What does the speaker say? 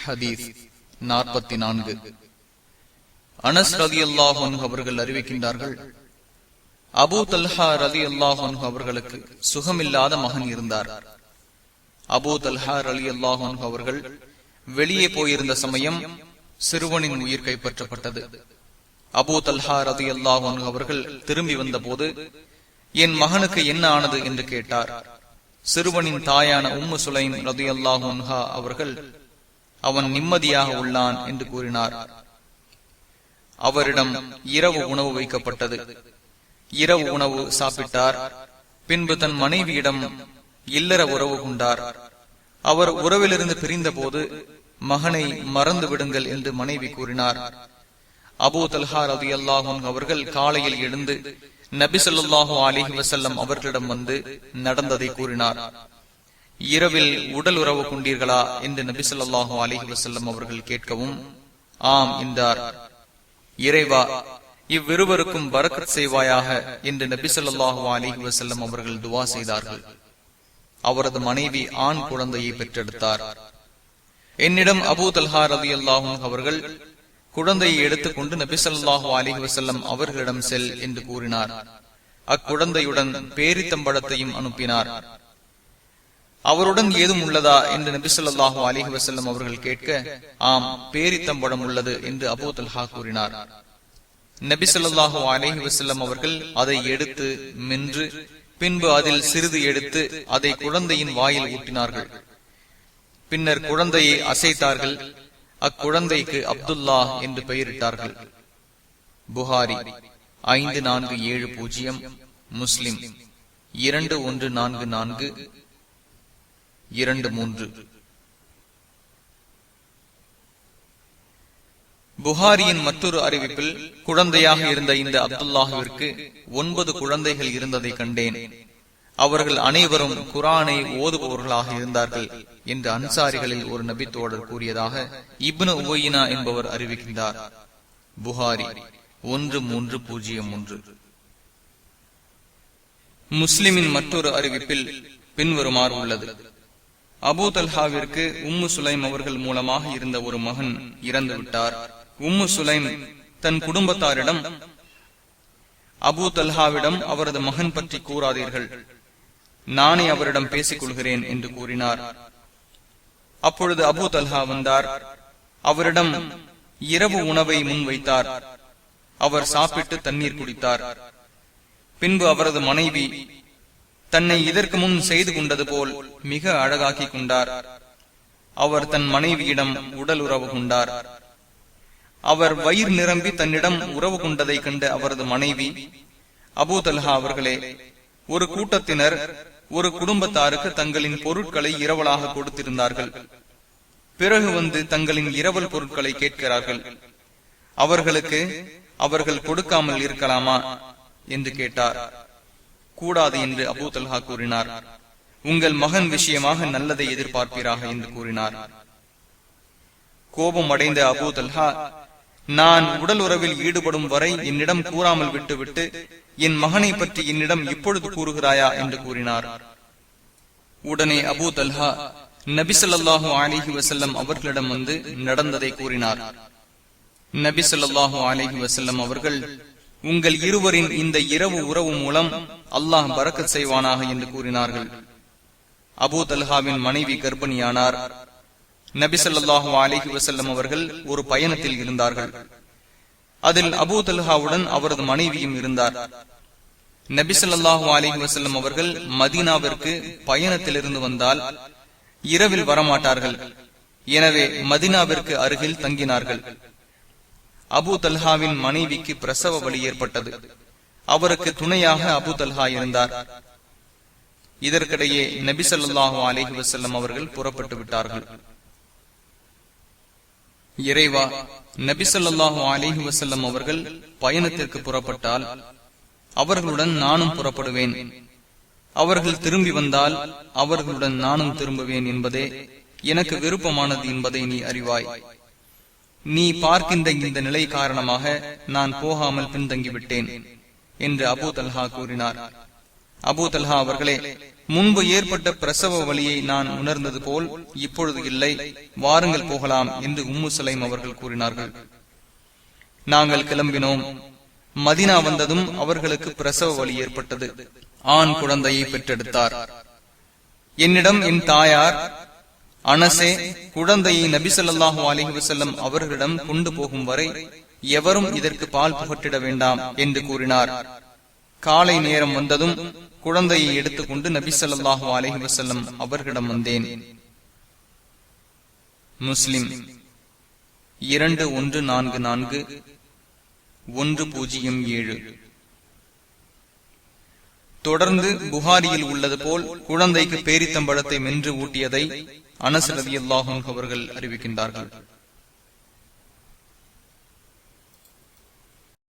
ஹதீஸ் 44. அனஸ் ரலியல்லாஹு அன்ஹு அவர்கள் அறிவிக்கின்றார்கள், அபூ தல்ஹா ரலியல்லாஹு அன்ஹு அவர்களுக்கு சுகமில்லாத மகன் இருந்தார். அபூ தல்ஹா ரலியல்லாஹு அன்ஹு அவர்கள் வெளியே போயிருந்த சமயம் சிறுவனின் உயிர் கைப்பற்றப்பட்டது. அபூ தல்ஹா ரலியல்லாஹு அன்ஹு அவர்கள் திரும்பி வந்த போது, என் மகனுக்கு என்ன ஆனது என்று கேட்டார். சிறுவனின் தாயான உம்மு சுலைம் ரலியல்லாஹு அன்ஹா அவர்கள், அவன் நிம்மதியாக உள்ளான் என்று கூறினார். அவரிடம் இரவு உணவு வைக்கப்பட்டது. இரவு உணவு சாப்பிட்டார். பின்பு தன் மனைவியிடம் இல்லற உறவு கொண்டார். அவர் உறவிலிருந்து பிரிந்த போது, மகனை மறந்து விடுங்கள் என்று மனைவி கூறினார். அபூ தல்ஹா ரலியல்லாஹு அன்ஹு அவர்கள் காலையில் எழுந்து நபி ஸல்லல்லாஹு அலைஹி வஸல்லம் அவர்களிடம் வந்து நடந்ததை கூறினார். இரவில் உடல் உறவு கொண்டீர்களா என்று நபி ஸல்லல்லாஹு அலைஹி வஸல்லம் அவர்கள் கேட்கவும், ஆம் என்றார். இறைவா, இவ்விருவருக்கும் பரக்கத் செய்வாயாக என்று நபி ஸல்லல்லாஹு அலைஹி வஸல்லம் அவர்கள் துஆ செய்தார்கள். அவரது மனைவி ஆண் குழந்தையை பெற்றெடுத்தார். என்னிடம் அபூ தல்ஹா ரலியல்லாஹு அன்ஹு அவர்கள் குழந்தையை எடுத்துக்கொண்டு நபி ஸல்லல்லாஹு அலைஹி வஸல்லம் அவர்களிடம் செல் என்று கூறினார். அக்குழந்தையுடன் பேரித்தம்பழத்தையும் அனுப்பினார். அவருடன் ஏதும் உள்ளதா என்று நபி ஸல்லல்லாஹு அலைஹி வஸல்லம் அவர்கள் கேட்க, ஆம், பேரித்தம்பழம் உள்ளது என்று அபூ தல்ஹா கூறினார். நபி ஸல்லல்லாஹு அலைஹி வஸல்லம் அவர்கள் அதை எடுத்து மென்று, பின்பு அதில் சிறிது எடுத்து அதை குழந்தையின் வாயில் ஊட்டினார்கள். பின்னர் குழந்தையை அசைத்தார்கள். அக்குழந்தைக்கு அப்துல்லா என்று பெயரிட்டார்கள். புகாரி 5470, முஸ்லிம் 2144-23. புகாரியின் மற்றொரு அறிவிப்பில், குழந்தையாக இருந்த இந்த அப்துல்லாஹுவிற்கு 9 குழந்தைகள் இருந்ததை கண்டேன். அவர்கள் அனைவரும் குர்ஆனை ஓதுபவர்களாக இருந்தார்கள் என்று அன்சாரிகளில் ஒரு நபி தோழர் கூறியதாக இப்னு உவைனா என்பவர் அறிவிக்கின்றார். புகாரி 1303. முஸ்லிமின் மற்றொரு அறிவிப்பில் பின்வருமாறு உள்ளது: அபூ தல்ஹாவிற்கு உம்மு சுலைம் அவர்கள் மூலமாக இருந்த ஒரு மகன் இறந்துவிட்டார். உம்மு சுலைம் தன் குடும்பத்தாரிடம், அபூ தல்ஹாவிடம் அவரது மகன் பற்றி கூறாதீர்கள், நானே அவரிடம் பேசிக் கொள்கிறேன் என்று கூறினார். அப்பொழுது அபூ தல்ஹா வந்தார். அவரிடம் இரவு உணவை முன்வைத்தார். அவர் சாப்பிட்டு தண்ணீர் குடித்தார். பின்பு அவரது மனைவி தன்னை இதற்கு முன் செய்து கொண்டது போல் மிக அழகாக்கி கொண்டார். அவர் தன் மனைவியிடம் உடல் உறவு கொண்டார். அவர் வயிறு நிரம்பி தன்னிடம் உறவு கொண்டதை கண்ட அவரது மனைவி, அபூ தல்ஹா அவர்களே, ஒரு கூட்டத்தினர் ஒரு குடும்பத்தாருக்கு தங்களின் பொருட்களை இரவலாக கொடுத்திருந்தார்கள். பிறகு வந்து தங்களின் இரவல் பொருட்களை கேட்கிறார்கள். அவர்களுக்கு அவர்கள் கொடுக்காமல் இருக்கலாமா என்று கேட்டார். கூடாது என்று அபூ தல்ஹா கூறினார். உங்கள் மகன் விஷயமாக நல்லதை எதிர்பார்ப்பீராக என்று கூறினார். கோபம் அடைந்த அபூ தல்ஹா, நான் உடல் உறவில் ஈடுபடும் வரை என்னிடம் கூறாமல் விட்டுவிட்டு என் மகனை பற்றி என்னிடம் இப்பொழுது கூறுகிறாயா என்று கூறினார். உடனே அபூ தல்ஹா நபி ஸல்லல்லாஹு அலைஹி வஸல்லம் அவர்களிடம் வந்து நடந்ததை கூறினார். நபி ஸல்லல்லாஹு அலைஹி வஸல்லம் அவர்கள், உங்கள் இருவரின் இந்த இரவு உறவு மூலம் அல்லாஹ் பரக்கத் செய்வானாக என்று கூறினார்கள். அபூ தல்ஹாவின் மனைவி கர்ப்பிணியானார். நபி ஸல்லல்லாஹு அலைஹி வஸல்லம் அவர்கள் ஒரு பயணத்தில் இருந்தார்கள். அதில் அபூ தல்ஹாவுடன் அவரது மனைவியும் இருந்தார். நபி ஸல்லல்லாஹு அலைஹி வஸல்லம் அவர்கள் மதீனாவிற்கு பயணத்திலிருந்து வந்தால் இரவில் வரமாட்டார்கள். எனவே மதீனாவிற்கு அருகில் தங்கினார்கள். அபூ தல்ஹாவின் மனைவிக்கு பிரசவ வலி ஏற்பட்டது. அவருக்கு துணையாக அபூ தல்ஹா இருந்தார். இதற்கிடையே நபி ஸல்லல்லாஹு அலைஹி வஸல்லம் அவர்கள் புறப்பட்டு விட்டார்கள். இறைவா, நபி ஸல்லல்லாஹு அலைஹி வஸல்லம் அவர்கள் பயணத்திற்கு புறப்பட்டால் அவர்களுடன் நானும் புறப்படுவேன். அவர்கள் திரும்பி வந்தால் அவர்களுடன் நானும் திரும்புவேன் என்பதே எனக்கு விருப்பமானது என்பதை நீ அறிவாய். நீ பார்க்கின்ற இந்த நிலை காரணமாக நான் போகாமல் பின்தங்கிவிட்டேன் என்று அபூ தல்ஹா கூறினார். அபூ தல்ஹா அவர்களே, முன்பு ஏற்பட்ட பிரசவ வலியை நான் உணர்ந்தது போல் இப்பொழுது இல்லை, வாருங்கள் போகலாம் என்று உம்மு சலைம் அவர்கள் கூறினார்கள். நாங்கள் கிளம்பினோம். மதீனா வந்ததும் அவர்களுக்கு பிரசவ வலி ஏற்பட்டது. ஆண் குழந்தையை பெற்றெடுத்தார். என்னிடம் என் தாயார், அனசே, குழந்தையை நபி ஸல்லல்லாஹு அலைஹி வஸல்லம் அவர்களிடம் கொண்டு போகும் வரை எவரும் இதற்கு பால் புகட்டிட வேண்டாம் என்று கூறினார். காலை நேரம் வந்ததும் குழந்தையை எடுத்துக்கொண்டு நபி ஸல்லல்லாஹு அலைஹி வஸல்லம் அவர்களிடம் வந்தேன். முஸ்லிம் 2144 107. தொடர்ந்து புகாரியில் உள்ளது போல் குழந்தைக்கு பேரித்தம்பழத்தை மென்று ஊட்டியதை அனஸ் ரலியல்லாஹு அன்ஹு அவர்கள் அறிவிக்கின்றார்கள்.